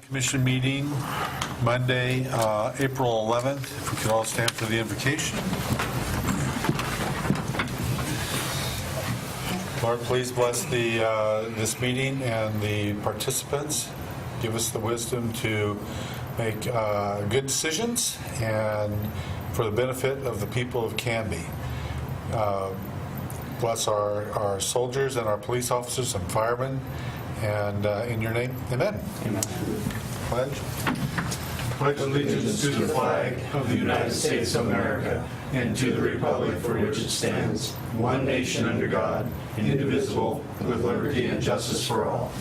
Commission meeting Monday, April 11th. If we could all stand for the invocation. Lord, please bless this meeting and the participants. Give us the wisdom to make good decisions and for the benefit of the people of Canby. Bless our soldiers and our police officers and firemen. And in your name, amen. Amen. Pledge. Pledge allegiance to the flag of the United States of America and to the republic for which it stands, one nation under God, indivisible, with liberty and justice for all.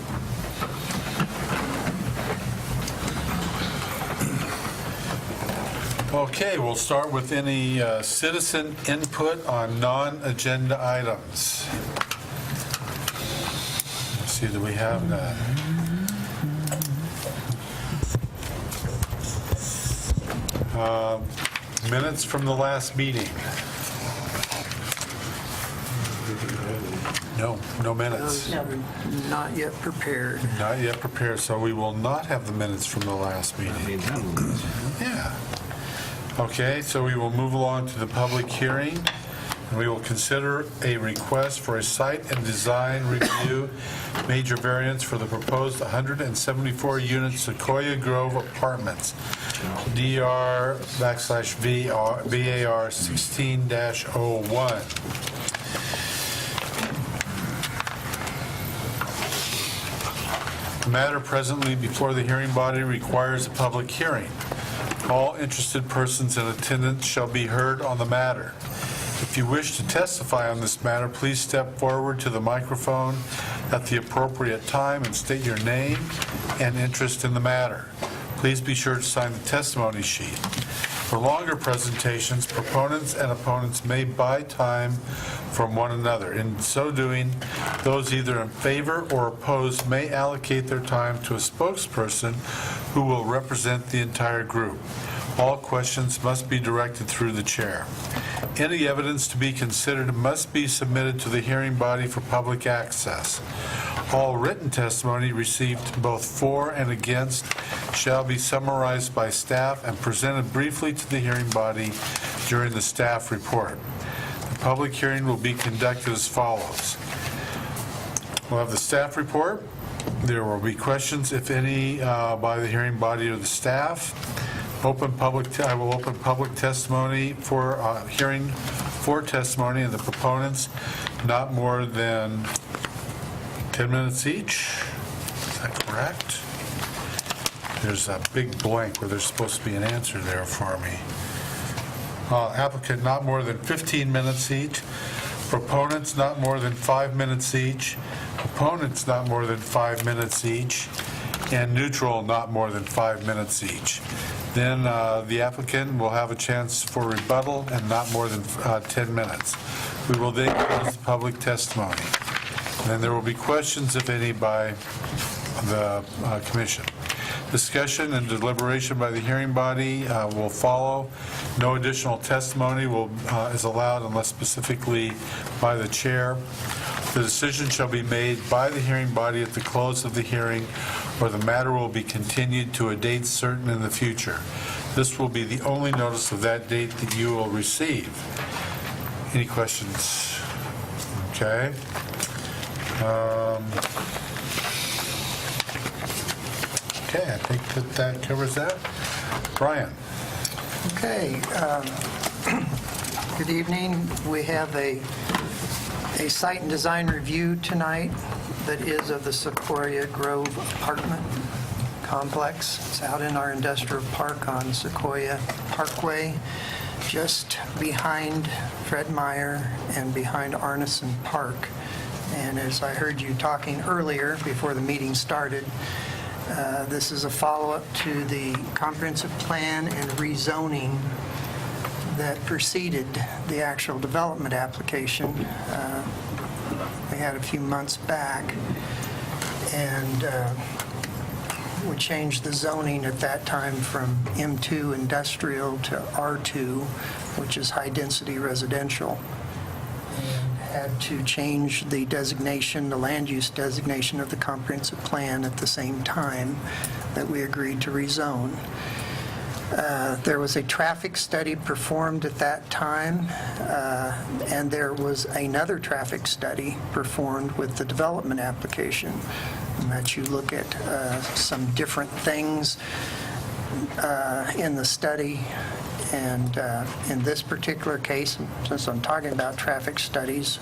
Okay, we'll start with any citizen input on non-agenda items. Let's see, do we have none? Minutes from the last meeting. No minutes. Not yet prepared. Not yet prepared, so we will not have the minutes from the last meeting. Yeah. Okay, so we will move along to the public hearing, and we will consider a request for a site and design review major variance for the proposed 174-unit Sequoia Grove Apartments, DR/VAR 16-01. The matter presently before the hearing body requires a public hearing. All interested persons in attendance shall be heard on the matter. If you wish to testify on this matter, please step forward to the microphone at the appropriate time and state your name and interest in the matter. Please be sure to sign the testimony sheet. For longer presentations, proponents and opponents may buy time from one another. In so doing, those either in favor or opposed may allocate their time to a spokesperson who will represent the entire group. All questions must be directed through the chair. Any evidence to be considered must be submitted to the hearing body for public access. All written testimony received both for and against shall be summarized by staff and presented briefly to the hearing body during the staff report. The public hearing will be conducted as follows. We'll have the staff report. There will be questions, if any, by the hearing body or the staff. I will open public testimony for hearing for testimony of the proponents, not more than 10 minutes each. Is that correct? There's a big blank where there's supposed to be an answer there for me. Applicant not more than 15 minutes each. Proponents not more than 5 minutes each. Opponents not more than 5 minutes each. And neutral not more than 5 minutes each. Then the applicant will have a chance for rebuttal and not more than 10 minutes. We will then close the public testimony. And then there will be questions, if any, by the commission. Discussion and deliberation by the hearing body will follow. No additional testimony is allowed unless specifically by the chair. The decision shall be made by the hearing body at the close of the hearing, or the matter will be continued to a date certain in the future. This will be the only notice of that date that you will receive. Any questions? Okay. Okay, I think that covers that. Brian. Okay. Good evening. We have a site and design review tonight that is of the Sequoia Grove apartment complex. It's out in our industrial park on Sequoia Parkway, just behind Fred Meyer and behind Arneson Park. And as I heard you talking earlier before the meeting started, this is a follow-up to the comprehensive plan and rezoning that preceded the actual development application we had a few months back. And we changed the zoning at that time from M2 industrial to R2, which is high-density residential. And had to change the designation, the land use designation of the comprehensive plan at the same time that we agreed to rezone. There was a traffic study performed at that time, and there was another traffic study performed with the development application, and that you look at some different things in the study. And in this particular case, since I'm talking about traffic studies,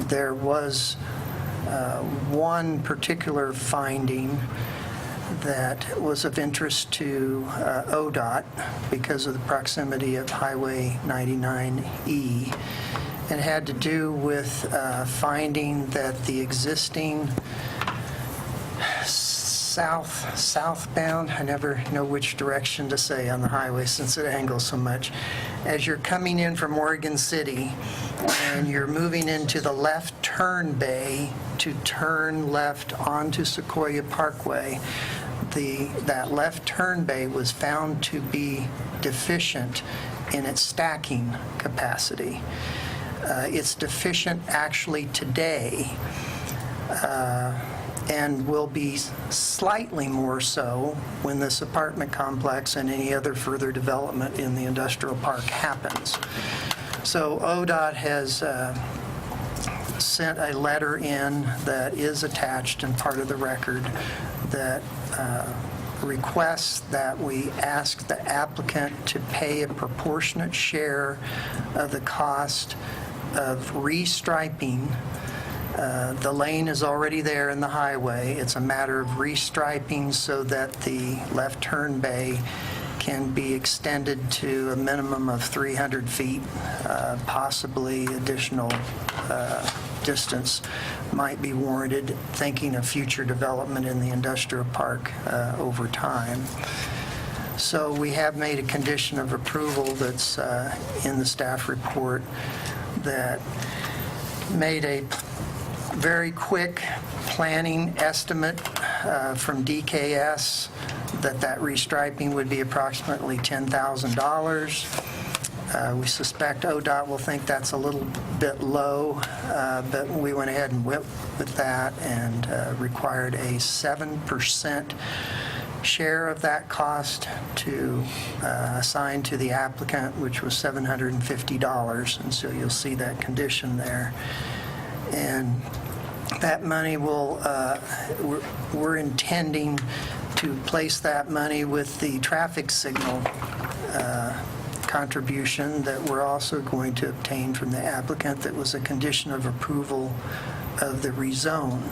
there was one particular finding that was of interest to ODOT because of the proximity of Highway 99E. It had to do with finding that the existing southbound, I never know which direction to say on the highway since it angles so much. As you're coming in from Oregon City and you're moving into the left turn bay to turn left onto Sequoia Parkway, that left turn bay was found to be deficient in its stacking capacity. It's deficient actually today, and will be slightly more so when this apartment complex and any other further development in the industrial park happens. So ODOT has sent a letter in that is attached and part of the record that requests that we ask the applicant to pay a proportionate share of the cost of restriping. The lane is already there in the highway. It's a matter of restriping so that the left turn bay can be extended to a minimum of 300 feet, possibly additional distance might be warranted, thinking of future development in the industrial park over time. So we have made a condition of approval that's in the staff report that made a very quick planning estimate from DKS that restriping would be approximately $10,000. We suspect ODOT will think that's a little bit low, but we went ahead and went with that and required a 7% share of that cost to assign to the applicant, which was $750, and so you'll see that condition there. And that money will, we're intending to place that money with the traffic signal contribution that we're also going to obtain from the applicant that was a condition of approval of the rezone.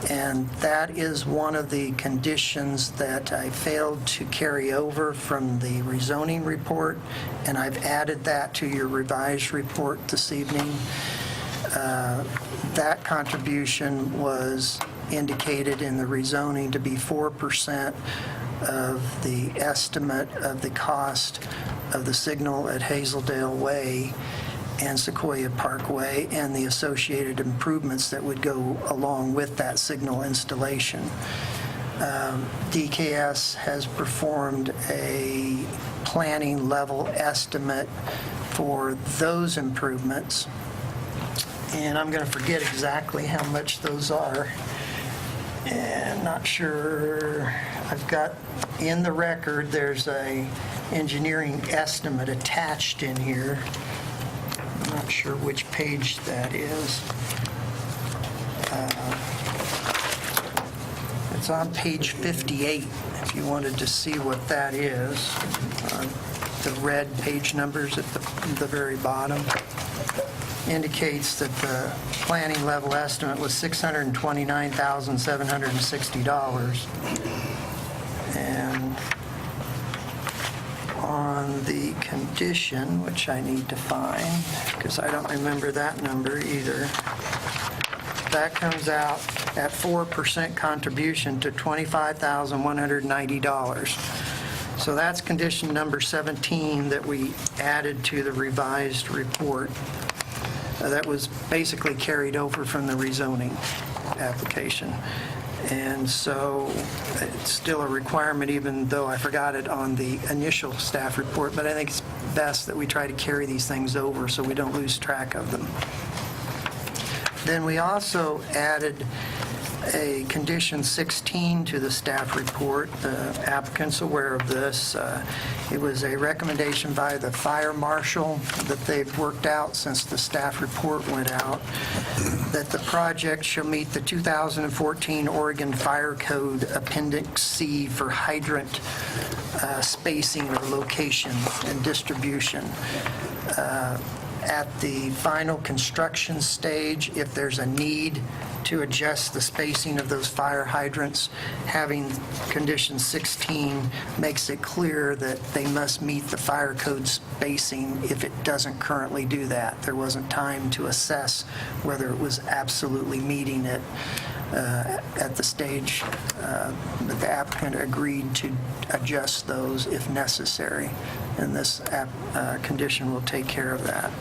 And that is one of the conditions that I failed to carry over from the rezoning report, and I've added that to your revised report this evening. That contribution was indicated in the rezoning to be 4% of the estimate of the cost of the signal at Hazeldale Way and Sequoia Parkway and the associated improvements that would go along with that signal installation. DKS has performed a planning level estimate for those improvements, and I'm going to forget exactly how much those are, and not sure. I've got in the record there's a engineering estimate attached in here. I'm not sure which page that is. It's on page 58 if you wanted to see what that is. The red page numbers at the very bottom indicates that the planning level estimate was $629,760. And on the condition, which I need to find, because I don't remember that number either, that comes out at 4% contribution to $25,190. So that's condition number 17 that we added to the revised report. That was basically carried over from the rezoning application. And so it's still a requirement, even though I forgot it on the initial staff report, but I think it's best that we try to carry these things over so we don't lose track of them. Then we also added a condition 16 to the staff report. The applicant's aware of this. It was a recommendation by the fire marshal that they've worked out since the staff report went out, that the project shall meet the 2014 Oregon Fire Code Appendix C for hydrant spacing or location and distribution. At the final construction stage, if there's a need to adjust the spacing of those fire hydrants, having condition 16 makes it clear that they must meet the fire code spacing if it doesn't currently do that. There wasn't time to assess whether it was absolutely meeting it at the stage, but the applicant agreed to adjust those if necessary, and this condition will take care of that.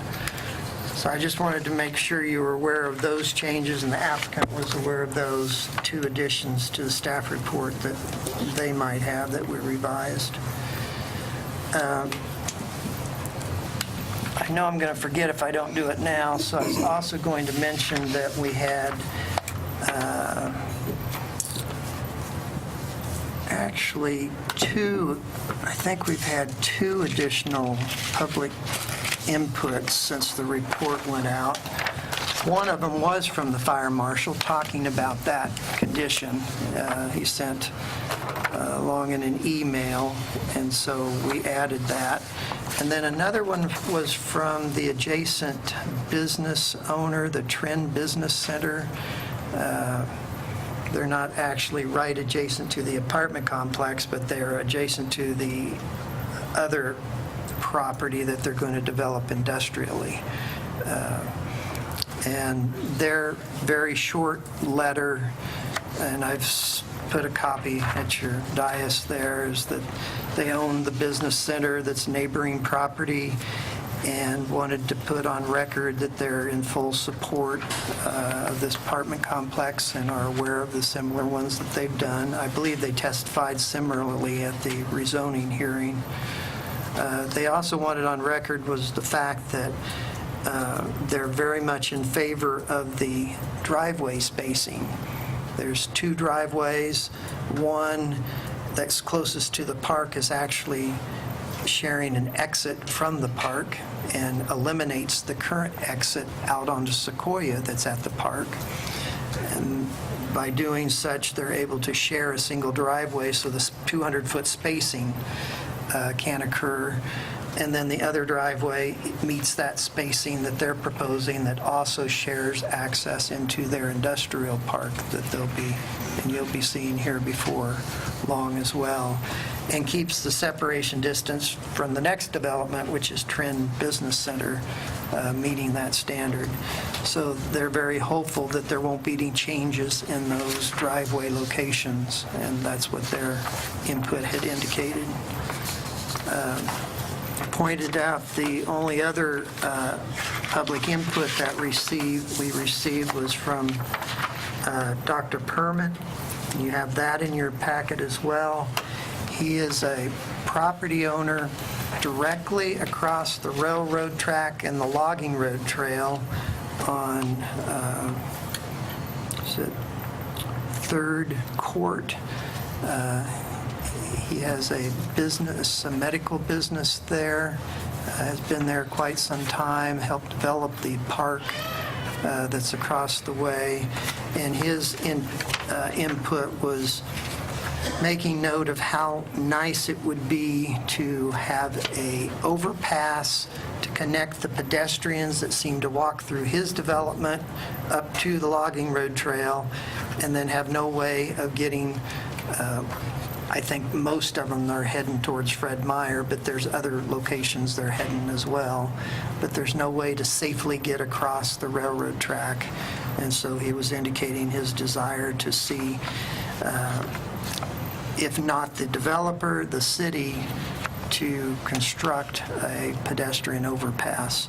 So I just wanted to make sure you were aware of those changes, and the applicant was aware of those two additions to the staff report that they might have that were revised. I know I'm going to forget if I don't do it now, so I was also going to mention that we had actually I think we've had two additional public inputs since the report went out. One of them was from the fire marshal talking about that condition. He sent along in an email, and so we added that. And then another one was from the adjacent business owner, the Trend Business Center. They're not actually right adjacent to the apartment complex, but they're adjacent to the other property that they're going to develop industrially. And their very short letter, and I've put a copy at your dais there, is that they own the business center that's neighboring property and wanted to put on record that they're in full support of this apartment complex and are aware of the similar ones that they've done. I believe they testified similarly at the rezoning hearing. They also wanted on record was the fact that they're very much in favor of the driveway spacing. There's two driveways. One that's closest to the park is actually sharing an exit from the park and eliminates the current exit out onto Sequoia that's at the park. And by doing such, they're able to share a single driveway, so this 200-foot spacing can occur. And then the other driveway meets that spacing that they're proposing that also shares access into their industrial park that they'll be, and you'll be seeing here before long as well, and keeps the separation distance from the next development, which is Trend Business Center, meeting that standard. So they're very hopeful that there won't be any changes in those driveway locations, and that's what their input had indicated. Pointed out the only other public input that we received was from Dr. Perman. You have that in your packet as well. He is a property owner directly across the railroad track and the logging road trail on is it 3rd Court. He has a business, a medical business there, has been there quite some time, helped develop the park that's across the way, and his input was making note of how nice it would be to have a overpass to connect the pedestrians that seem to walk through his development up to the logging road trail, and then have no way of getting I think most of them are heading towards Fred Meyer, but there's other locations they're heading as well. But there's no way to safely get across the railroad track. And so he was indicating his desire to see, if not the developer, the city, to construct a pedestrian overpass.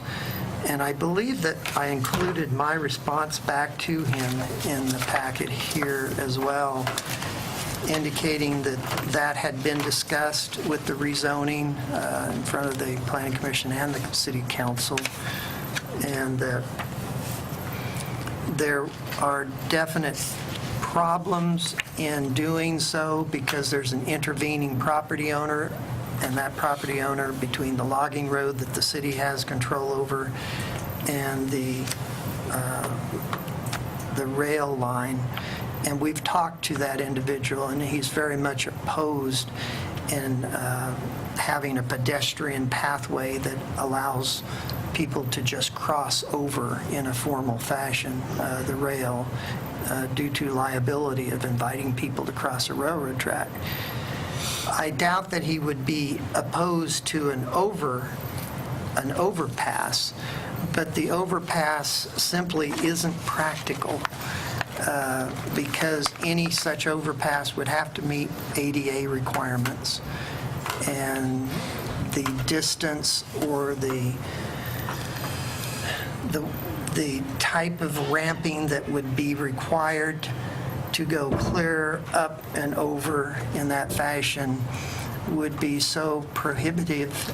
And I believe that I included my response back to him in the packet here as well, indicating that that had been discussed with the rezoning in front of the Planning Commission and the City Council, and that there are definite problems in doing so because there's an intervening property owner, and that property owner between the logging road that the city has control over and the rail line. And we've talked to that individual, and he's very much opposed in having a pedestrian pathway that allows people to just cross over in a formal fashion the rail due to liability of inviting people to cross a railroad track. I doubt that he would be opposed to an overpass, but the overpass simply isn't practical because any such overpass would have to meet ADA requirements, and the distance or the type of ramping that would be required to go clear up and over in that fashion would be so prohibitive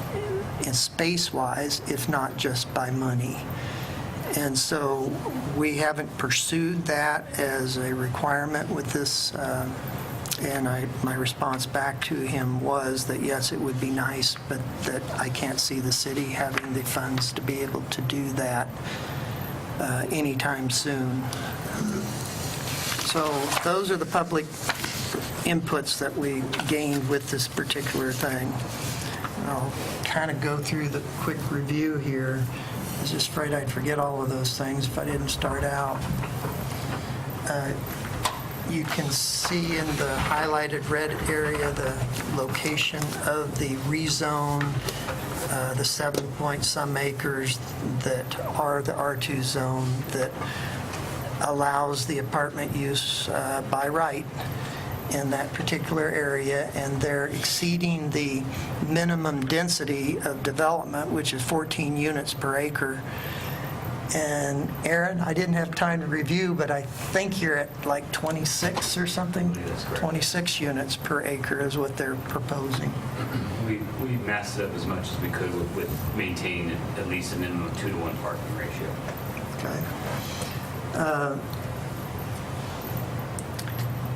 in space-wise, if not just by money. And so we haven't pursued that as a requirement with this, and my response back to him was that yes, it would be nice, but that I can't see the city having the funds to be able to do that anytime soon. So those are the public inputs that we gained with this particular thing. I'll kind of go through the quick review here. I was just afraid I'd forget all of those things if I didn't start out. You can see in the highlighted red area the location of the rezone, the 7-point-some acres that are the R2 zone that allows the apartment use by right in that particular area, and they're exceeding the minimum density of development, which is 14 units per acre. And Aaron, I didn't have time to review, but I think you're at like 26 or something? 26 units per acre is what they're proposing. We massed it up as much as we could with maintaining at least a minimum of 2-to-1 parking ratio. Okay.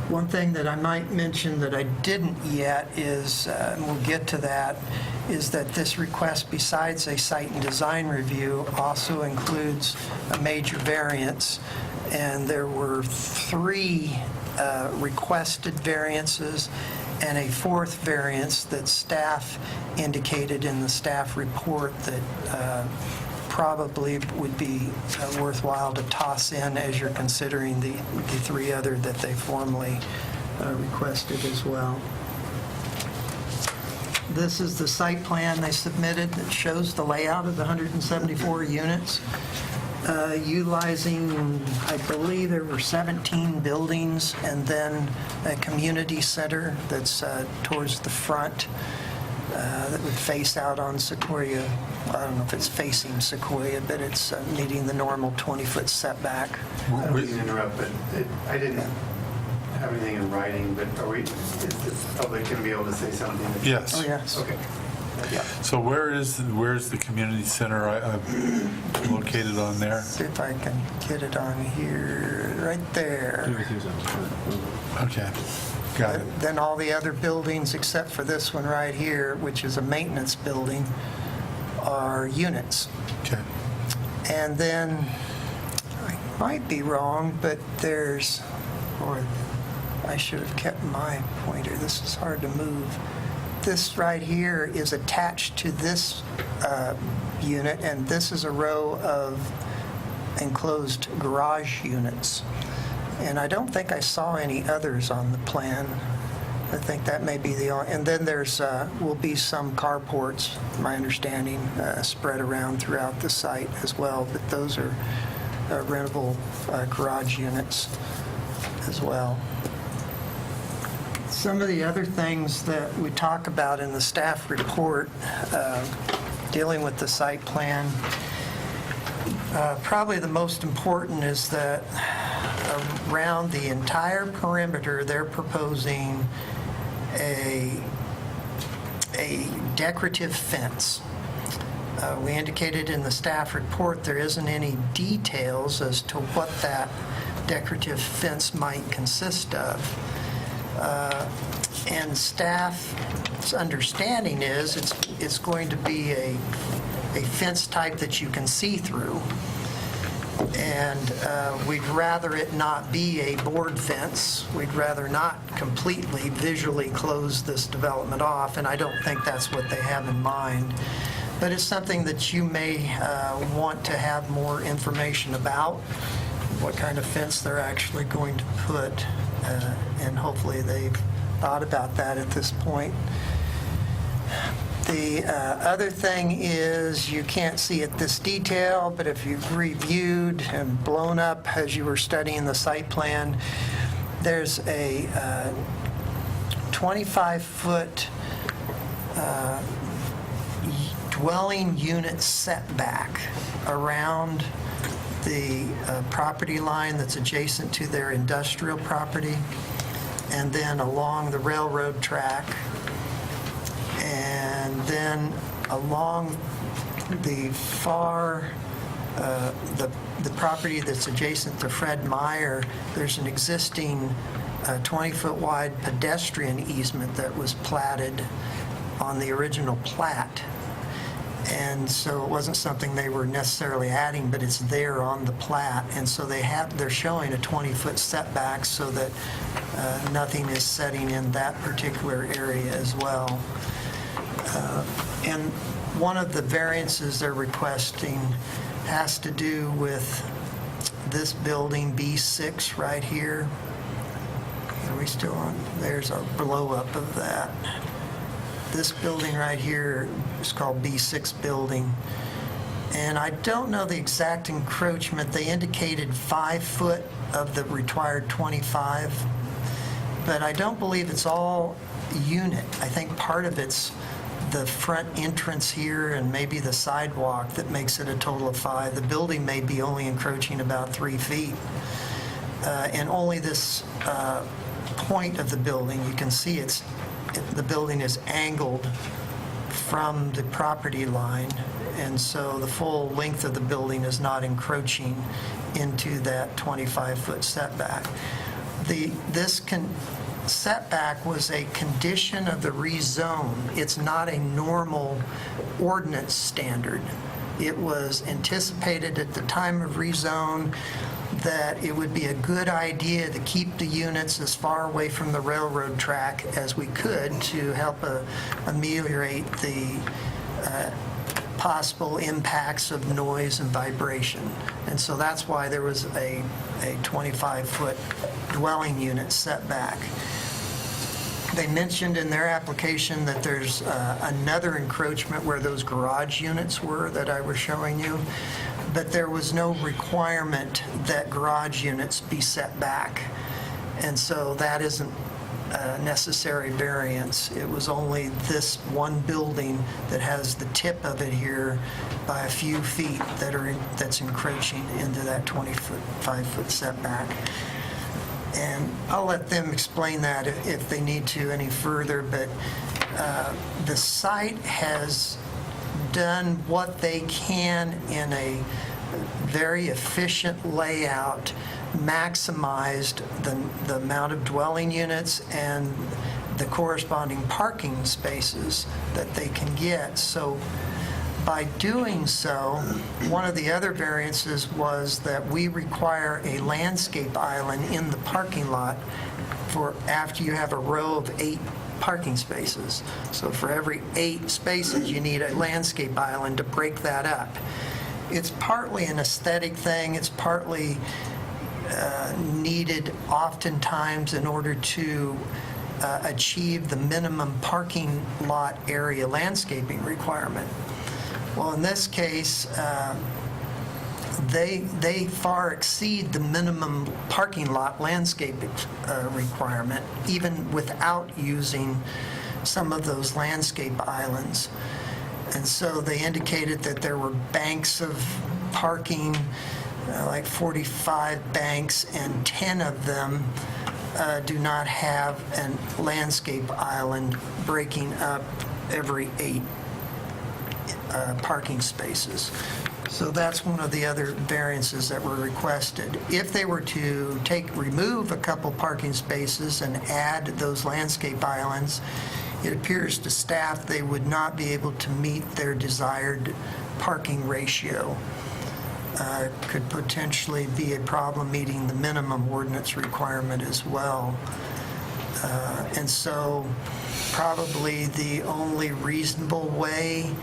One thing that I might mention that I didn't yet is, and we'll get to that, is that this request, besides a site and design review, also includes a major variance. And there were 3 requested variances and a 4th variance that staff indicated in the staff report that probably would be worthwhile to toss in as you're considering the 3 other that they formally requested as well. This is the site plan they submitted that shows the layout of the 174 units, utilizing, I believe there were 17 buildings and then a community center that's towards the front that would face out on Sequoia. I don't know if it's facing Sequoia, but it's meeting the normal 20-foot setback. I don't mean to interrupt, but I didn't have anything in writing, but is the public going to be able to say something? Yes. Oh, yes. Okay. Yeah. So where's the community center located on there? See if I can get it on here, right there. Okay, got it. Then all the other buildings, except for this one right here, which is a maintenance building, are units. Okay. And then, I might be wrong, but there's, or I should have kept my pointer. This is hard to move. This right here is attached to this unit, and this is a row of enclosed garage units. And I don't think I saw any others on the plan. I think that may be the only, and then there's will be some carports, my understanding, spread around throughout the site as well, but those are rentable garage units as well. Some of the other things that we talk about in the staff report dealing with the site plan Probably the most important is that around the entire perimeter, they're proposing a decorative fence. We indicated in the staff report there isn't any details as to what that decorative fence might consist of. And staff's understanding is it's going to be a fence type that you can see through. And we'd rather it not be a board fence. We'd rather not completely visually close this development off, and I don't think that's what they have in mind. But it's something that you may want to have more information about, what kind of fence they're actually going to put, and hopefully they've thought about that at this point. The other thing is, you can't see it this detail, but if you've reviewed and blown up as you were studying the site plan, there's a 25-foot dwelling unit setback around the property line that's adjacent to their industrial property, and then along the railroad track, and then along the far, the property that's adjacent to Fred Meyer, there's an existing 20-foot wide pedestrian easement that was platted on the original plat. And so it wasn't something they were necessarily adding, but it's there on the plat. And so they're showing a 20-foot setback so that nothing is setting in that particular area as well. And one of the variances they're requesting has to do with this building, B6 right here. Are we still on? There's our blow up of that. This building right here is called B6 building. And I don't know the exact encroachment. They indicated 5 foot of the required 25, but I don't believe it's all unit. I think part of it's the front entrance here and maybe the sidewalk that makes it a total of 5. The building may be only encroaching about 3 feet. And only this point of the building, you can see the building is angled from the property line, and so the full length of the building is not encroaching into that 25-foot setback. This setback was a condition of the rezone. It's not a normal ordinance standard. It was anticipated at the time of rezone that it would be a good idea to keep the units as far away from the railroad track as we could to help ameliorate the possible impacts of noise and vibration. And so that's why there was a 25-foot dwelling unit setback. They mentioned in their application that there's another encroachment where those garage units were that I was showing you, but there was no requirement that garage units be set back. And so that isn't a necessary variance. It was only this one building that has the tip of it here by a few feet that's encroaching into that 25-foot setback. And I'll let them explain that if they need to any further, but the site has done what they can in a very efficient layout, maximized the amount of dwelling units and the corresponding parking spaces that they can get. So by doing so, one of the other variances was that we require a landscape island in the parking lot for after you have a row of 8 parking spaces. So for every 8 spaces, you need a landscape island to break that up. It's partly an aesthetic thing. It's partly needed oftentimes in order to achieve the minimum parking lot area landscaping requirement. Well, in this case, they far exceed the minimum parking lot landscaping requirement, even without using some of those landscape islands. And so they indicated that there were banks of parking, like 45 banks, and 10 of them do not have a landscape island breaking up every 8 parking spaces. So that's one of the other variances that were requested. If they were to remove a couple parking spaces and add those landscape islands, it appears to staff they would not be able to meet their desired parking ratio. Could potentially be a problem meeting the minimum ordinance requirement as well. And so probably the only reasonable way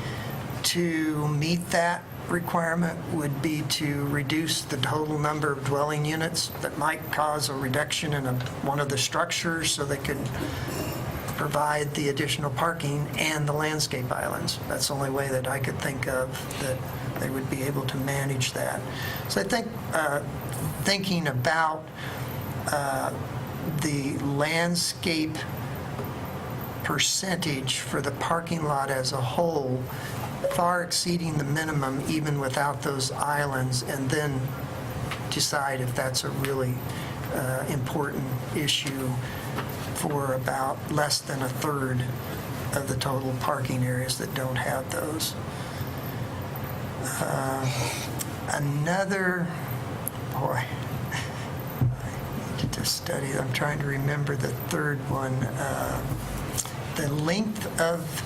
to meet that requirement would be to reduce the total number of dwelling units. That might cause a reduction in one of the structures so they could provide the additional parking and the landscape islands. That's the only way that I could think of that they would be able to manage that. So I think thinking about the landscape percentage for the parking lot as a whole far exceeding the minimum even without those islands, and then decide if that's a really important issue for about less than a third of the total parking areas that don't have those. Another, boy, I need to study, I'm trying to remember the third one. The length of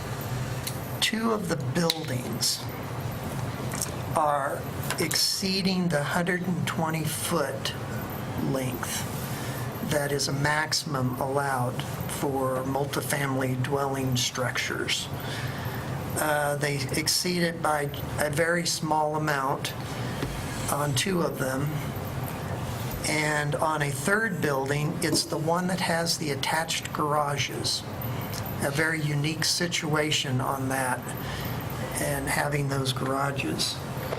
2 of the buildings are exceeding the 120-foot length that is a maximum allowed for multifamily dwelling structures. They exceed it by a very small amount on 2 of them. And on a third building, it's the one that has the attached garages. A very unique situation on that, and having those garages. I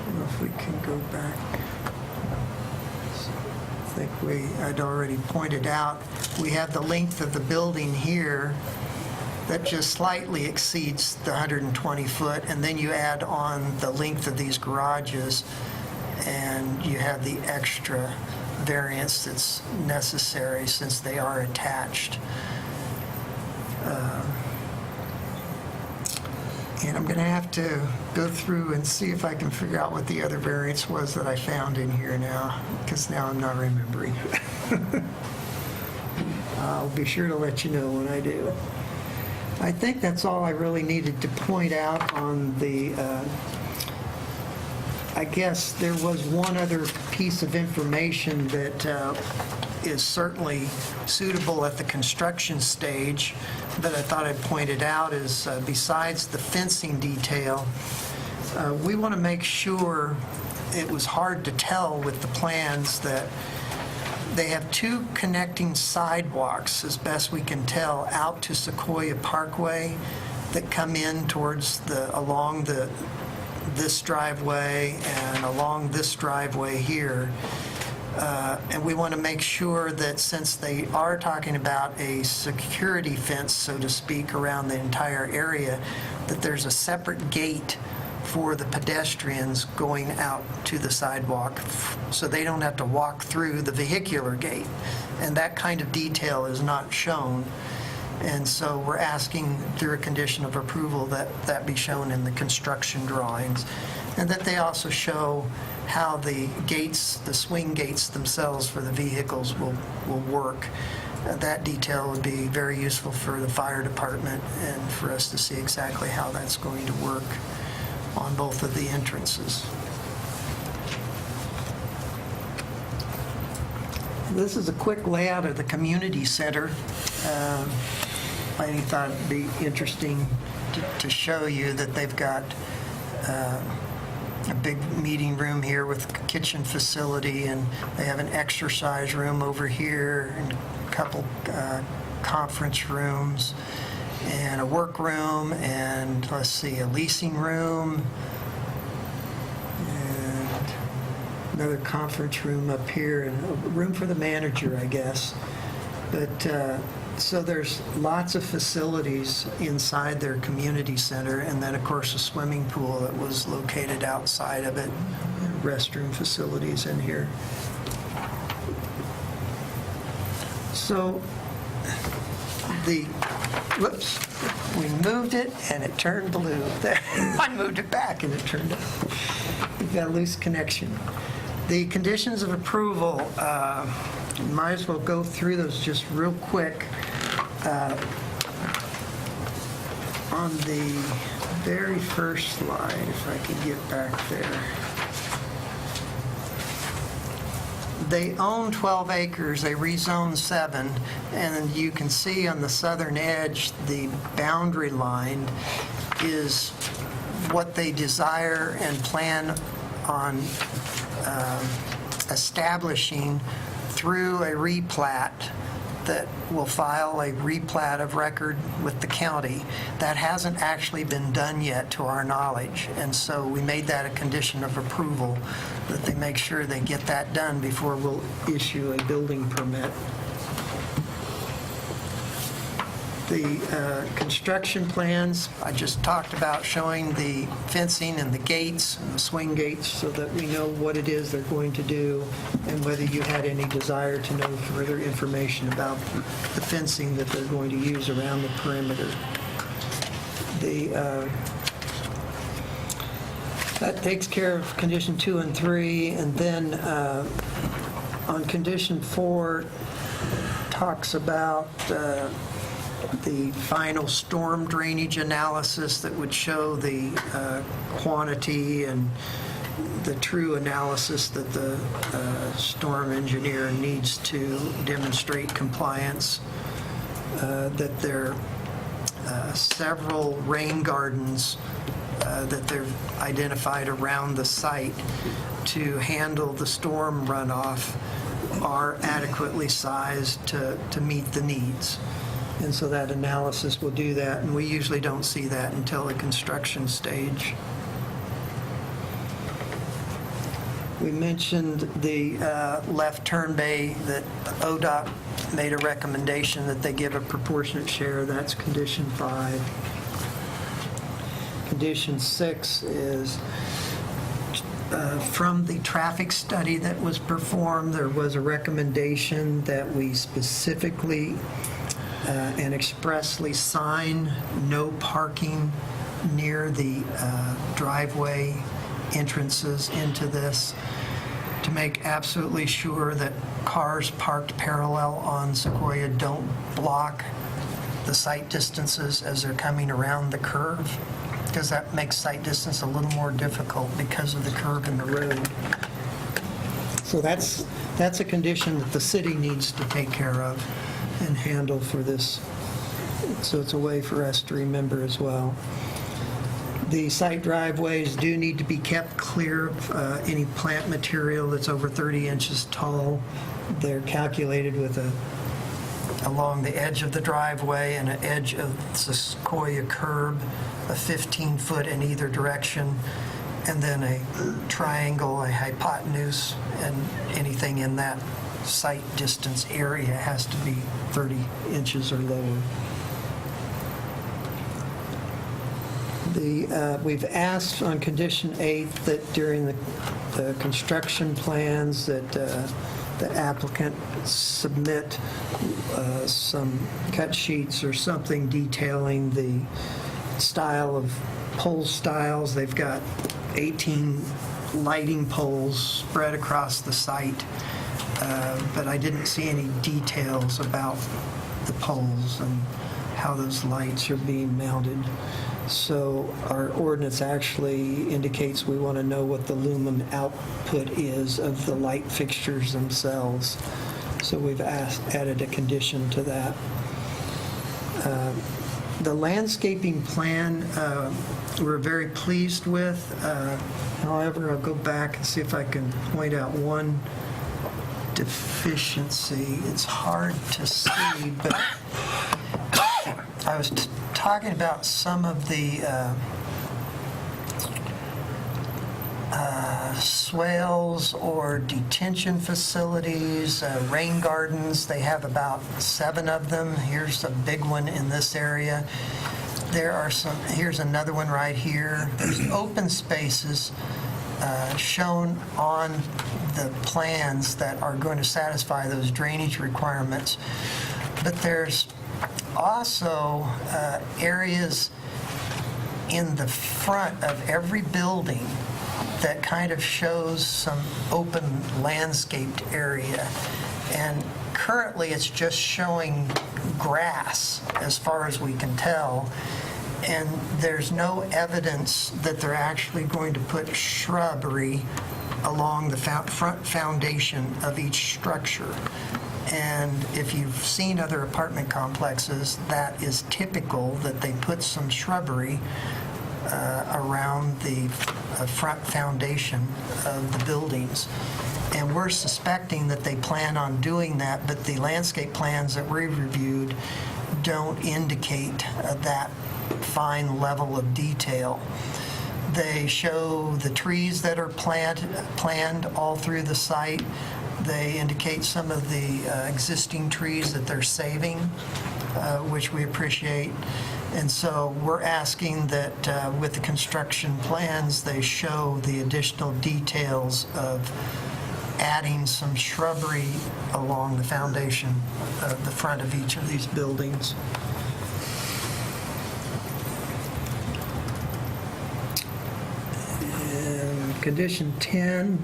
don't know if we can go back. I think I'd already pointed out, we have the length of the building here that just slightly exceeds the 120 foot, and then you add on the length of these garages, and you have the extra variance that's necessary since they are attached. And I'm going to have to go through and see if I can figure out what the other variance was that I found in here now, because now I'm not remembering. I'll be sure to let you know when I do. I think that's all I really needed to point out on the, I guess there was one other piece of information that is certainly suitable at the construction stage that I thought I'd point it out is besides the fencing detail, we want to make sure, it was hard to tell with the plans, that they have 2 connecting sidewalks, as best we can tell, out to Sequoia Parkway that come in towards along this driveway and along this driveway here. And we want to make sure that since they are talking about a security fence, so to speak, around the entire area, that there's a separate gate for the pedestrians going out to the sidewalk so they don't have to walk through the vehicular gate. And that kind of detail is not shown. And so we're asking through a condition of approval that that be shown in the construction drawings, and that they also show how the gates, the swing gates themselves for the vehicles will work. That detail would be very useful for the fire department and for us to see exactly how that's going to work on both of the entrances. This is a quick layout of the community center. I thought it'd be interesting to show you that they've got a big meeting room here with a kitchen facility, and they have an exercise room over here, and a couple conference rooms, and a work room, and let's see, a leasing room, and another conference room up here, and a room for the manager, I guess. But So there's lots of facilities inside their community center, and then, of course, a swimming pool that was located outside of it, restroom facilities in here. So whoops, we moved it and it turned blue. There, I moved it back and it turned up. We've got a loose connection. The conditions of approval, might as well go through those just real quick. On the very first slide, if I could get back there. They own 12 acres, they rezoned 7, and you can see on the southern edge, the boundary line is what they desire and plan on establishing through a replat that will file a replat of record with the county. That hasn't actually been done yet to our knowledge, and so we made that a condition of approval, that they make sure they get that done before we'll issue a building permit. The construction plans, I just talked about showing the fencing and the gates and the swing gates so that we know what it is they're going to do and whether you had any desire to know further information about the fencing that they're going to use around the perimeter. That takes care of condition 2 and 3, and then on condition 4 talks about the final storm drainage analysis that would show the quantity and the true analysis that the storm engineer needs to demonstrate compliance, that there are several rain gardens that they've identified around the site to handle the storm runoff are adequately sized to meet the needs. And so that analysis will do that, and we usually don't see that until the construction stage. We mentioned the left turn bay that ODOT made a recommendation that they give a proportionate share. That's condition 5. Condition 6 is from the traffic study that was performed, there was a recommendation that we specifically and expressly sign no parking near the driveway entrances into this to make absolutely sure that cars parked parallel on Sequoia don't block the sight distances as they're coming around the curve, because that makes sight distance a little more difficult because of the curve in the road. So that's a condition that the city needs to take care of and handle for this. So it's a way for us to remember as well. The site driveways do need to be kept clear of any plant material that's over 30 inches tall. They're calculated with along the edge of the driveway and an edge of the Sequoia curb, a 15-foot in either direction, and then a triangle, a hypotenuse, and anything in that sight distance area has to be 30 inches or lower. We've asked on condition 8 that during the construction plans that the applicant submit some cut sheets or something detailing the style of pole styles. They've got 18 lighting poles spread across the site, but I didn't see any details about the poles and how those lights are being mounted. So our ordinance actually indicates we want to know what the lumen output is of the light fixtures themselves. So we've added a condition to that. The landscaping plan we're very pleased with. However, I'll go back and see if I can point out one deficiency. It's hard to see, but I was talking about some of the swales or detention facilities, rain gardens. They have about 7 of them. Here's a big one in this area. There are some, here's another one right here. There's open spaces shown on the plans that are going to satisfy those drainage requirements. But there's also areas in the front of every building that kind of shows some open landscaped area. And currently it's just showing grass as far as we can tell. And there's no evidence that they're actually going to put shrubbery along the front foundation of each structure. And if you've seen other apartment complexes, that is typical that they put some shrubbery around the front foundation of the buildings. And we're suspecting that they plan on doing that, but the landscape plans that we reviewed don't indicate that fine level of detail. They show the trees that are planned all through the site. They indicate some of the existing trees that they're saving, which we appreciate. And so we're asking that with the construction plans, they show the additional details of adding some shrubbery along the foundation of the front of each of these buildings. And condition 10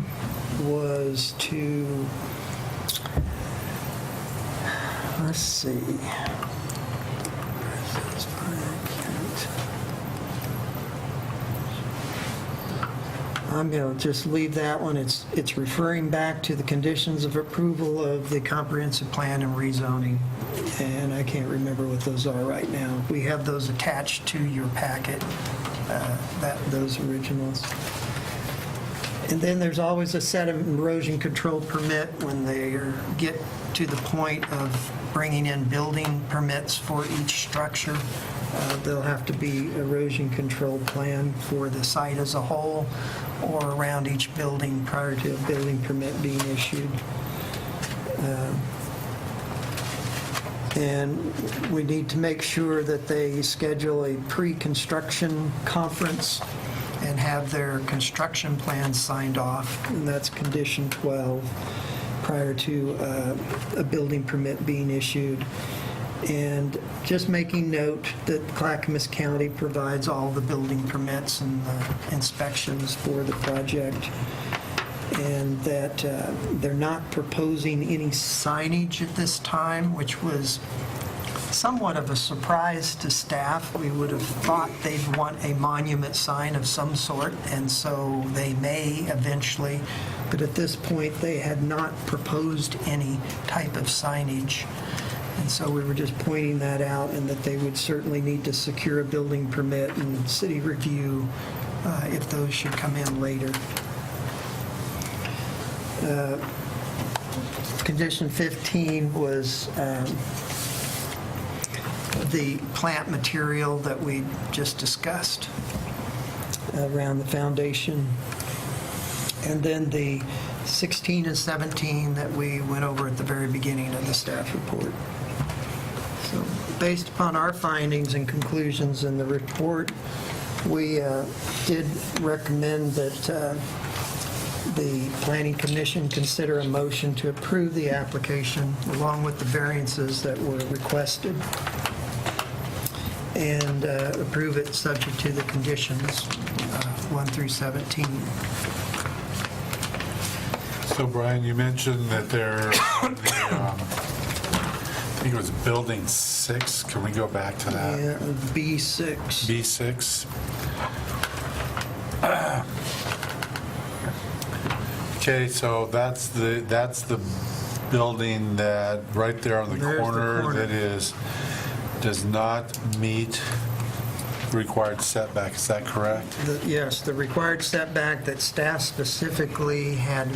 was to, let's see. I'm going to just leave that one. It's referring back to the conditions of approval of the comprehensive plan and rezoning, and I can't remember what those are right now. We have those attached to your packet, those originals. And then there's always a set of erosion control permit when they get to the point of bringing in building permits for each structure. There'll have to be erosion control plan for the site as a whole or around each building prior to a building permit being issued. And we need to make sure that they schedule a pre-construction conference and have their construction plans signed off, and that's condition 12, prior to a building permit being issued. And just making note that Clackamas County provides all the building permits and inspections for the project, and that they're not proposing any signage at this time, which was somewhat of a surprise to staff. We would have thought they'd want a monument sign of some sort, and so they may eventually, but at this point they had not proposed any type of signage. And so we were just pointing that out, and that they would certainly need to secure a building permit and city review if those should come in later. Condition 15 was the plant material that we just discussed around the foundation. And then the 16 and 17 that we went over at the very beginning of the staff report. So based upon our findings and conclusions in the report, we did recommend that the Planning Commission consider a motion to approve the application along with the variances that were requested, and approve it subject to the conditions 1 through 17. So Brian, you mentioned that they're, I think it was building 6. Can we go back to that? Yeah, B6. B6. Okay, so that's the building that right there on the There's the corner corner. that does not meet required setback. Is that correct? Yes, the required setback that staff specifically had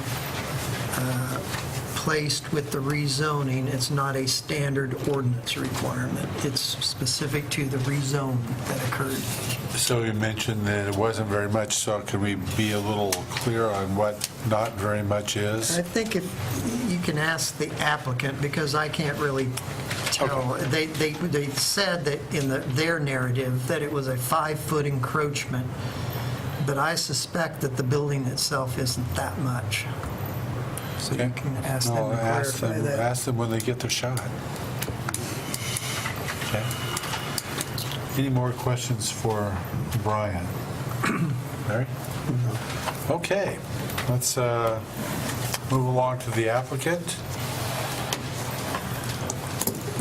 replaced with the rezoning. It's not a standard ordinance requirement. It's specific to the rezone that occurred. So you mentioned that it wasn't very much, so could we be a little clear on what not very much is? I think if you can ask the applicant, because I can't really tell. They said that in their narrative that it was a 5-foot encroachment, but I suspect that the building itself isn't that much. So you can ask them to clarify that. Ask them when they get their shot. Okay. Any more questions for Brian? Larry? Okay, let's move along to the applicant.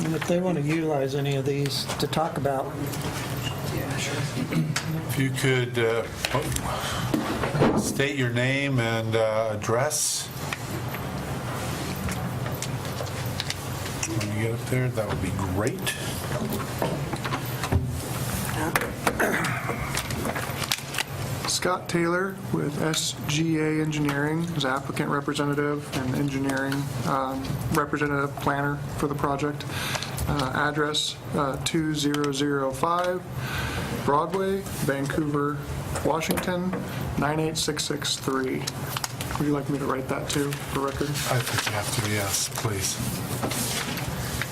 And if they want to utilize any of these to talk about. If you could state your name and address when you get up there, that would be great. Scott Taylor with SGA Engineering as applicant representative and engineering representative planner for the project. Address 2005 Broadway, Vancouver, Washington, 98663. Would you like me to write that too, for record? I think you have to, yes, please.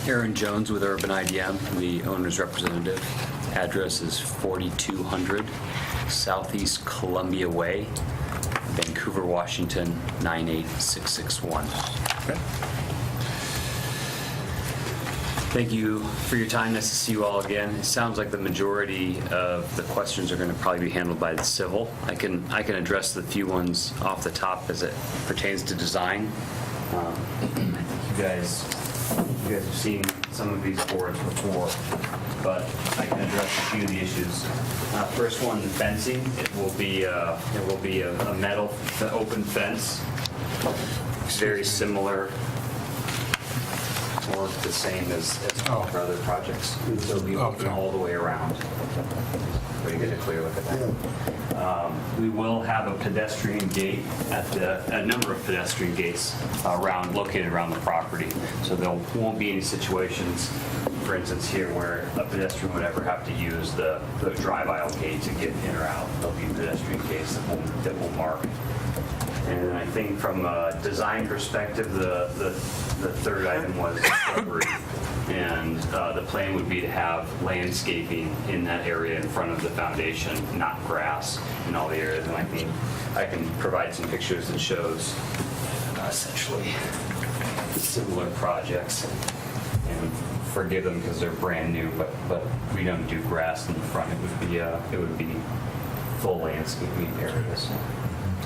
Aaron Jones with Urban IDM, the owner's representative. Address is 4200 Southeast Columbia Way, Vancouver, Washington, 98661. Okay. Thank you for your time. Nice to see you all again. It sounds like the majority of the questions are going to probably be handled by the civil. I can address the few ones off the top as it pertains to design. I think you guys have seen some of these boards before, but I can address a few of the issues. First one, the fencing. It will be a metal open fence, very similar or the same as our other projects. So it'll be open all the way around. So you get a clear look at that. We will have a pedestrian gate a number of pedestrian gates located around the property. So there won't be any situations, for instance, here where a pedestrian would ever have to use the drive aisle gate to get in or out. There'll be pedestrian gates that will mark. And I think from a design perspective, the third item was shrubbery. And the plan would be to have landscaping in that area in front of the foundation, not grass in all the areas. And I think I can provide some pictures that shows essentially similar projects. And forgive them because they're brand new, but we don't do grass in the front. It would be full landscaping areas.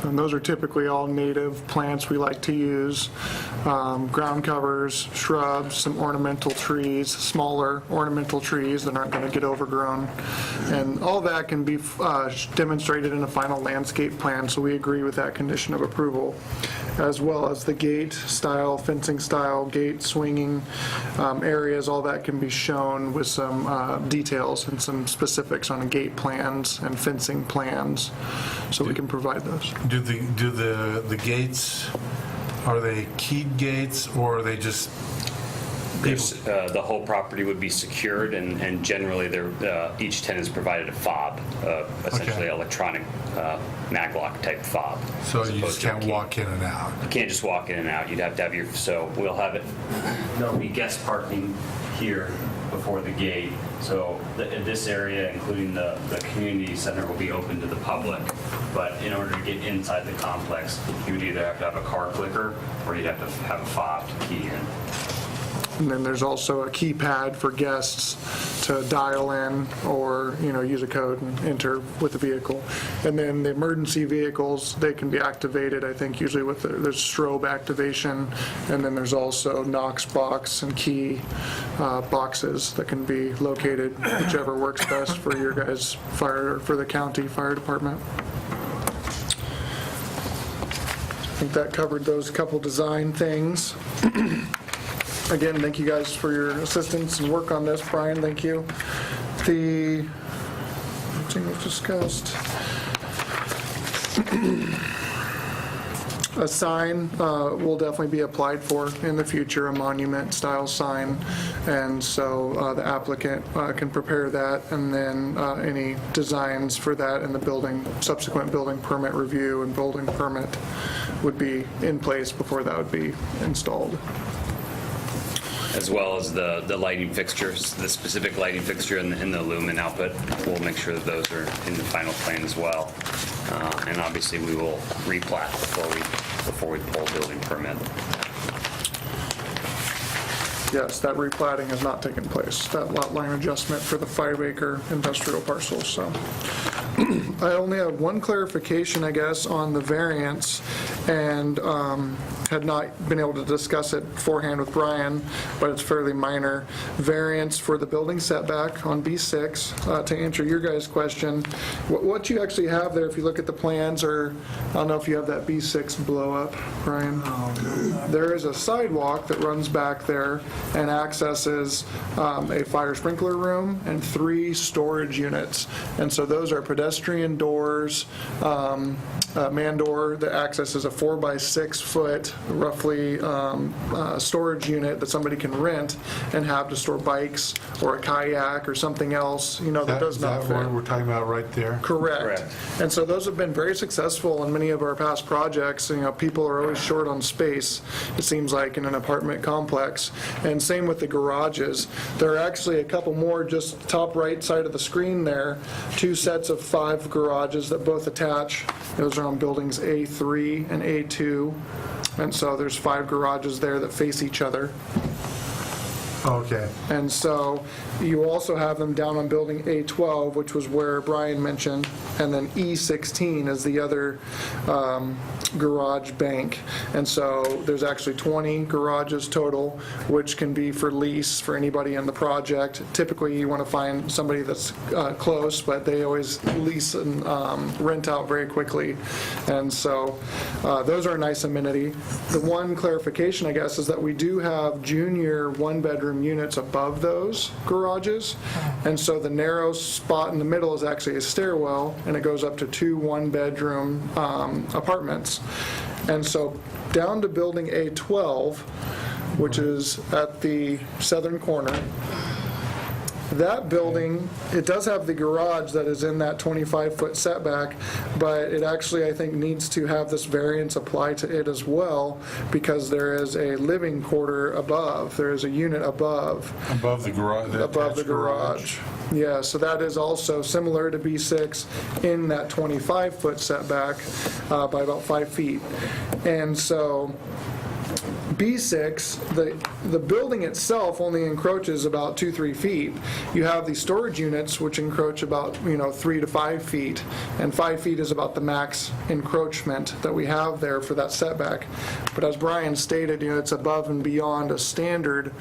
And those are typically all native plants we like to use. Ground covers, shrubs, some ornamental trees, smaller ornamental trees that aren't going to get overgrown. And all that can be demonstrated in a final landscape plan, so we agree with that condition of approval, as well as the gate style, fencing style, gate swinging areas. All that can be shown with some details and some specifics on gate plans and fencing plans, so we can provide those. Do the gates, are they keyed gates or are they just The whole property would be secured, and generally each tenant is provided a fob, essentially electronic maglock type fob. So you just can't walk in and out? You can't just walk in and out. You'd have to have so we'll have it, there'll be guest parking here before the gate. So this area, including the community center, will be open to the public. But in order to get inside the complex, you would either have to have a car clicker or you'd have to have a fob to key in. And then there's also a keypad for guests to dial in or, use a code and enter with the vehicle. And then the emergency vehicles, they can be activated, I think, usually there's strobe activation. And then there's also Knox box and key boxes that can be located, whichever works best for your guys' for the county fire department. I think that covered those couple design things. Again, thank you guys for your assistance and work on this. Brian, thank you. The thing we've discussed. A sign will definitely be applied for in the future, a monument-style sign, and so the applicant can prepare that, and then any designs for that in the subsequent building permit review and building permit would be in place before that would be installed. As well as the lighting fixtures, the specific lighting fixture and the lumen output. We'll make sure that those are in the final plan as well. And obviously, we will replat before we pull building permit. Yes, that replatting has not taken place, that lot line adjustment for the 5-acre industrial parcel, so. I only have one clarification, I guess, on the variance, and had not been able to discuss it beforehand with Brian, but it's fairly minor. Variance for the building setback on B6, to answer your guys' question, what you actually have there, if you look at the plans, or I don't know if you have that B6 blow up, Brian. There is a sidewalk that runs back there and accesses a fire sprinkler room and 3 storage units. And so those are pedestrian doors, man door that accesses a 4-by-6 foot, roughly, storage unit that somebody can rent and have to store bikes or a kayak or something else, that does not Is fit. that what we're talking about right there? Correct. And so those have been very successful in many of our past projects. People are always short on space, it seems like, in an apartment complex. And same with the garages. There are actually a couple more just top right side of the screen there, 2 sets of 5 garages that both attach. Those are on buildings A3 and A2. And so there's 5 garages there that face each other. Okay. And so you also have them down on building A12, which was where Brian mentioned, and then E16 is the other garage bank. And so there's actually 20 garages total, which can be for lease for anybody in the project. Typically, you want to find somebody that's close, but they always lease and rent out very quickly. And so those are a nice amenity. The one clarification, I guess, is that we do have junior 1-bedroom units above those garages, and so the narrow spot in the middle is actually a stairwell, and it goes up to 2 1-bedroom apartments. And so down to building A12, which is at the southern corner, that building, it does have the garage that is in that 25-foot setback, but it actually, I think, needs to have this variance apply to it as well, because there is a living quarter above. There is a unit above. Above the garage? Above the garage. Yeah, so that is also similar to B6 in that 25-foot setback by about 5 feet. And so B6, the building itself only encroaches about 2-3 feet. You have these storage units which encroach about 3 to 5 feet, and 5 feet is about the max encroachment that we have there for that setback. But as Brian stated, it's above and beyond a standard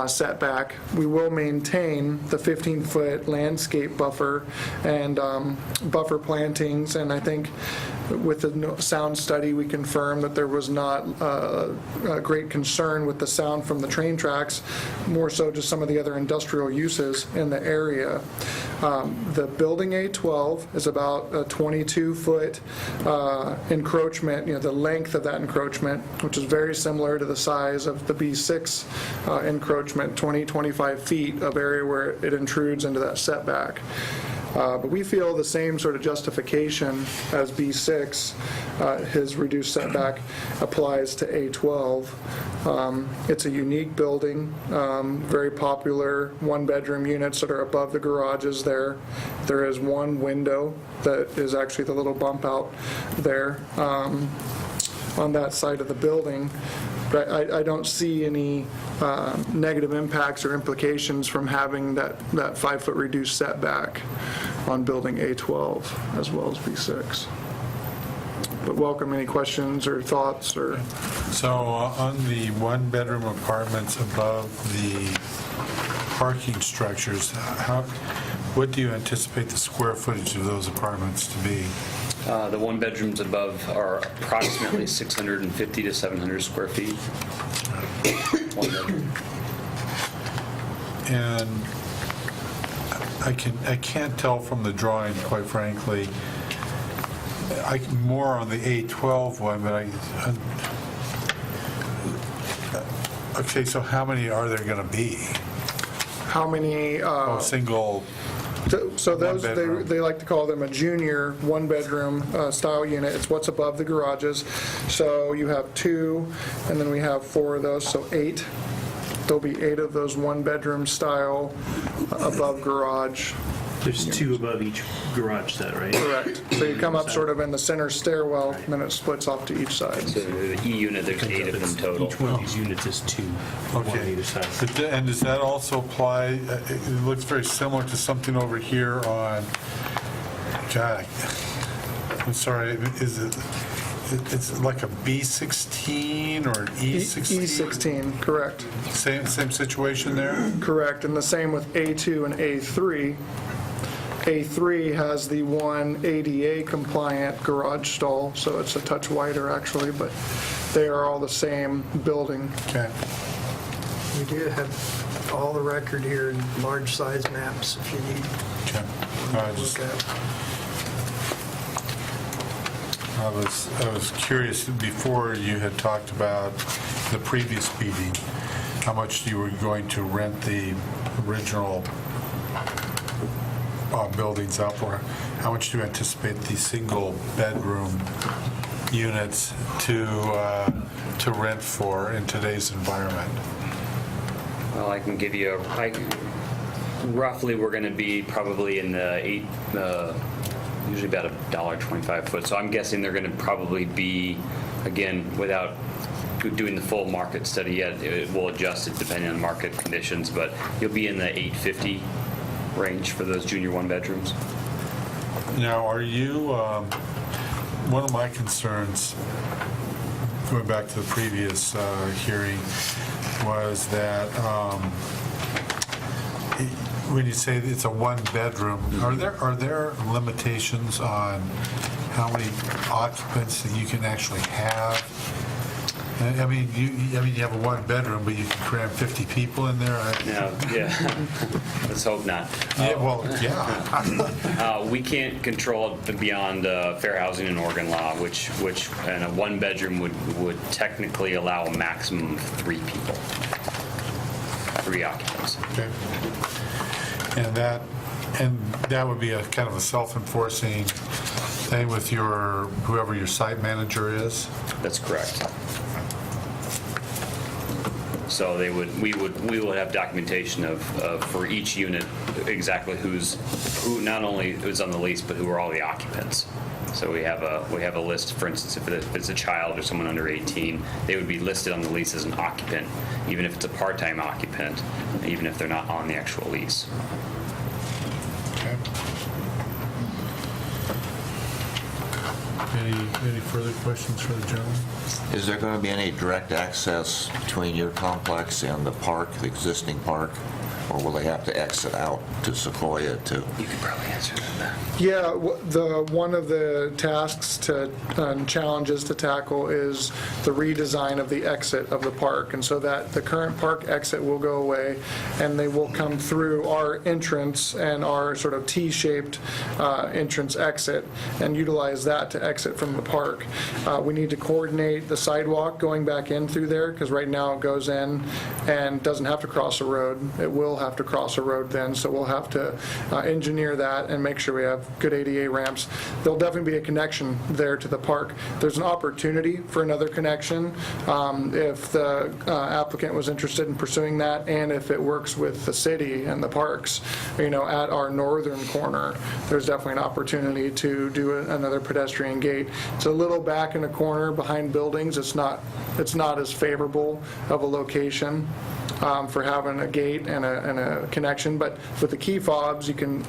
setback. We will maintain the 15-foot landscape buffer and buffer plantings, and I think with the sound study, we confirmed that there was not a great concern with the sound from the train tracks, more so just some of the other industrial uses in the area. The building A12 is about a 22-foot encroachment, the length of that encroachment, which is very similar to the size of the B6 encroachment, 20-25 feet of area where it intrudes into that setback. But we feel the same sort of justification as B6, his reduced setback, applies to A12. It's a unique building, very popular 1-bedroom units that are above the garages there. There is 1 window that is actually the little bump out there on that side of the building. But I don't see any negative impacts or implications from having that 5-foot reduced setback on building A12 as well as B6. But welcome any questions or thoughts or... So on the 1-bedroom apartments above the parking structures, what do you anticipate the square footage of those apartments to be? The 1-bedrooms above are approximately 650 to 700 square feet. 1 bedroom. And I can't tell from the drawing, quite frankly, more on the A12 one, but okay, so how many are there going to be? How many? Single. So those, One-bedroom. they like to call them a junior one-bedroom style unit. It's what's above the garages. So you have 2, and then we have 4 of those, so 8. There'll be 8 of those one-bedroom style above garage. There's 2 above each garage set, right? Correct. So you come up sort of in the center stairwell, and then it splits off to each side. So the E unit, there's 8 of them total. Each one of these units is 2, one on Okay. either side. And does that also apply, it looks very similar to something over here on, God, I'm sorry, is it, it's like a B16 or an E16? E16, correct. Same situation there? Correct, and the same with A2 and A3. A3 has the one ADA compliant garage stall, so it's a touch wider actually, but they are all the same building. Okay. We do have all the record here in large size maps if you need Okay. to look at. I was curious, before you had talked about the previous meeting, how much you were going to rent the original buildings up, or how much do you anticipate the single bedroom units to rent for in today's environment? Well, I can give you roughly, we're going to be probably in the usually about $1.25 foot. So I'm guessing they're going to probably be, again, without doing the full market study yet, it will adjust it depending on market conditions, but you'll be in the $850 range for those junior one bedrooms. Now, are you, one of my concerns, going back to the previous hearing, was that when you say it's a one-bedroom, are there limitations on how many occupants that you can actually have? I mean, you have a one-bedroom, but you can cram 50 people in there? No, yeah, let's hope not. Yeah, well, yeah. We can't control it beyond fair housing and Oregon law, which and a one bedroom would technically allow a maximum of 3 people, 3 occupants. Okay. And that would be a kind of a self-enforcing thing with whoever your site manager is? That's correct. So we would have documentation of for each unit exactly who not only who's on the lease, but who are all the occupants. So we have a list. For instance, if it's a child or someone under 18, they would be listed on the lease as an occupant, even if it's a part-time occupant, even if they're not on the actual lease. Okay. Any further questions for the gentleman? Is there going to be any direct access between your complex and the park, the existing park? Or will they have to exit out to Sequoia to? You could probably answer that. Yeah, one of the tasks and challenges to tackle is the redesign of the exit of the park, and so that the current park exit will go away, and they will come through our entrance and our sort of T-shaped entrance exit, and utilize that to exit from the park. We need to coordinate the sidewalk going back in through there, because right now it goes in and doesn't have to cross a road. It will have to cross a road then, so we'll have to engineer that and make sure we have good ADA ramps. There'll definitely be a connection there to the park. There's an opportunity for another connection if the applicant was interested in pursuing that, and if it works with the city and the parks. At our northern corner, there's definitely an opportunity to do another pedestrian gate. It's a little back in a corner behind buildings. It's not as favorable of a location for having a gate and a connection, but with the key fobs, you can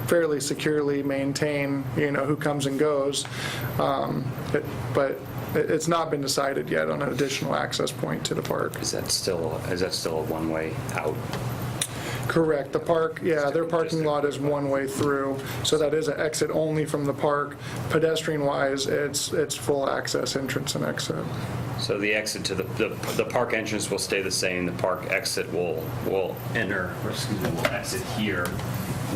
fairly securely maintain who comes and goes. But it's not been decided yet on an additional access point to the park. Is that still a one-way out? Correct. The park, yeah, their parking lot is one way through, so that is an exit only from the park. Pedestrian-wise, it's full access, entrance and exit. So the exit to the park entrance will stay the same. The park exit will exit here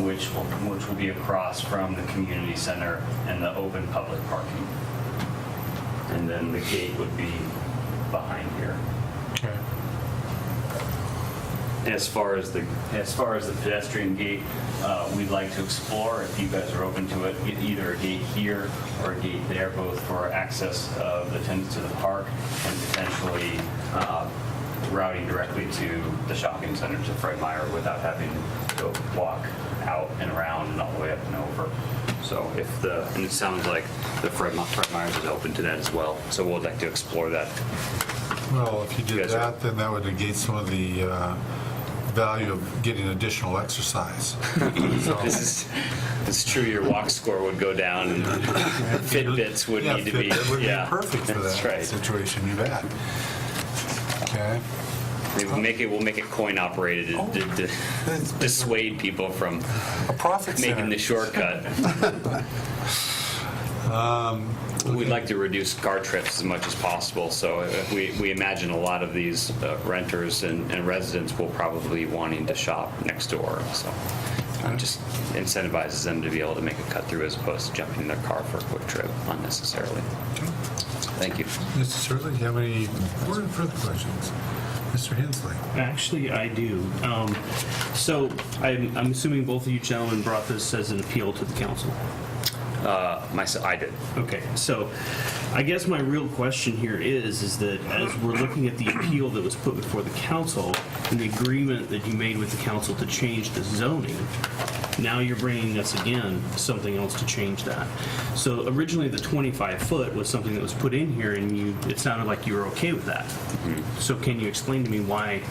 which will be across from the community center and the open public parking. And then the gate would be behind here. Okay. As far as the pedestrian gate, we'd like to explore, if you guys are open to it, either a gate here or a gate there, both for access of the tenants to the park and potentially routing directly to the shopping center to Fred Meyer without having to walk out and around and all the way up and over. So and it sounds like the Fred Meyer's is open to that as well. So we'd like to explore that. Well, if you did guys are- that, then that would negate some of the value of getting additional exercise. So- It's true, your walk score would go down and Fitbits would Yeah, need to be, Fitbit would be yeah. perfect for That's that right. situation, you bet. Okay. We'll make it coin operated to dissuade people from A profit making center. the shortcut. We'd like to reduce car trips as much as possible, so we imagine a lot of these renters and residents will probably be wanting to shop next door, so it just incentivizes them to be able to make a cut through as opposed to jumping in their car for a quick trip unnecessarily. Thank you. Mr. Surley, do you have any further questions? Mr. Hensley? Actually, I do. So I'm assuming both of you gentlemen brought this as an appeal to the council. I did. Okay, so I guess my real question here is that as we're looking at the appeal that was put before the council and the agreement that you made with the council to change the zoning, now you're bringing us again something else to change that. So originally the 25-foot was something that was put in here and it sounded like you were okay with that. So can you explain to me why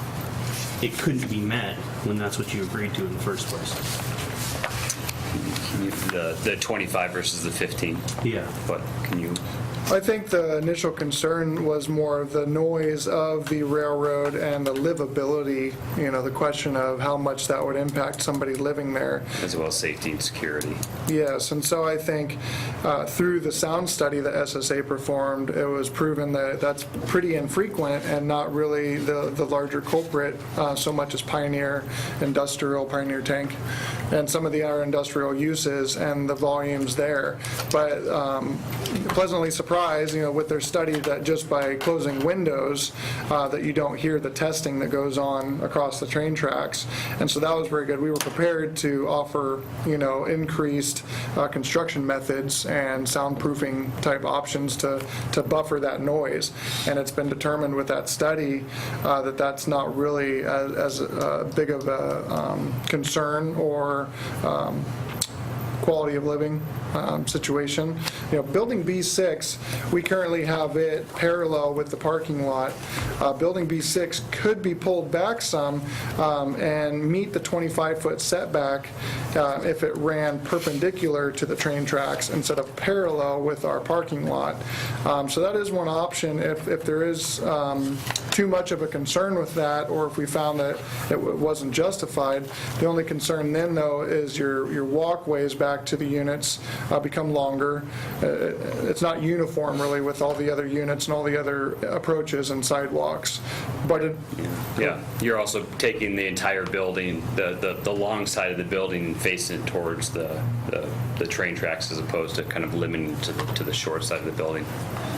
it couldn't be met when that's what you agreed to in the first place? The 25 versus the 15. Yeah. But can you? I think the initial concern was more of the noise of the railroad and the livability, the question of how much that would impact somebody living there. As well as safety and security. Yes, and so I think through the sound study that SSA performed, it was proven that that's pretty infrequent and not really the larger culprit so much as Pioneer Tank, and some of the other industrial uses and the volumes there. But pleasantly surprised, with their study that just by closing windows, that you don't hear the testing that goes on across the train tracks. And so that was very good. We were prepared to offer, increased construction methods and soundproofing type options to buffer that noise. And it's been determined with that study that that's not really as big of a concern or quality of living situation. Building B6, we currently have it parallel with the parking lot. Building B6 could be pulled back some and meet the 25-foot setback if it ran perpendicular to the train tracks instead of parallel with our parking lot. So that is one option if there is too much of a concern with that, or if we found that it wasn't justified. The only concern then, though, is your walkways back to the units become longer. It's not uniform, really, with all the other units and all the other approaches and sidewalks. But Yeah, you're also taking the entire building, the long side of the building, and facing it towards the train tracks as opposed to kind of limiting to the short side of the building.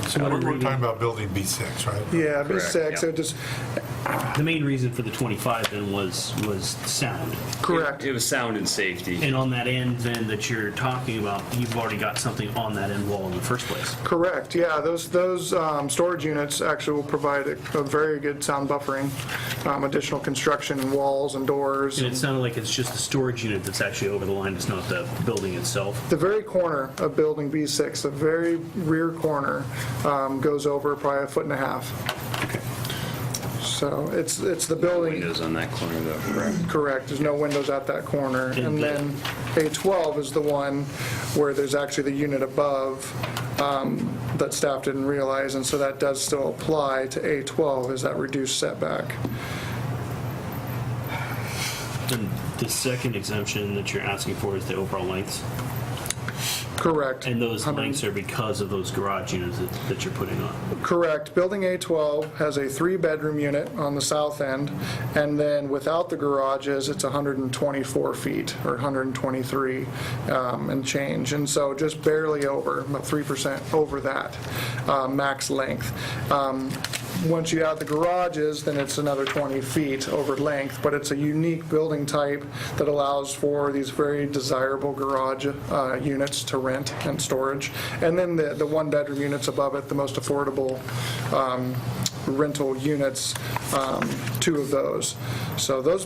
So we're talking about building B6, right? yeah, Correct, B6, yeah. it just, The main reason for the 25 then was sound. correct. It was sound and safety. And on that end then that you're talking about, you've already got something on that end wall in the first place. Correct, yeah, those storage units actually will provide a very good sound buffering, additional construction and walls and doors. And it sounded like it's just the storage unit that's actually over the line, it's not the building itself. The very corner of building B6, the very rear corner, goes over probably 1.5 feet. Okay. So it's the building, Windows on that corner though, correct? correct, there's no windows at that corner. And then A12 is the one where there's actually the unit above that staff didn't realize, and so that does still apply to A12, is that reduced setback. And the second exemption that you're asking for is the overall lengths. Correct. And those lengths are because of those garage units that you're putting on? Correct. Building A12 has a 3-bedroom unit on the south end, and then without the garages, it's 124 feet, or 123 and change. And so just barely over, about 3% over that max length. Once you add the garages, then it's another 20 feet over length, but it's a unique building type that allows for these very desirable garage units to rent and storage. And then the 1-bedroom units above it, the most affordable rental units, 2 of those. So those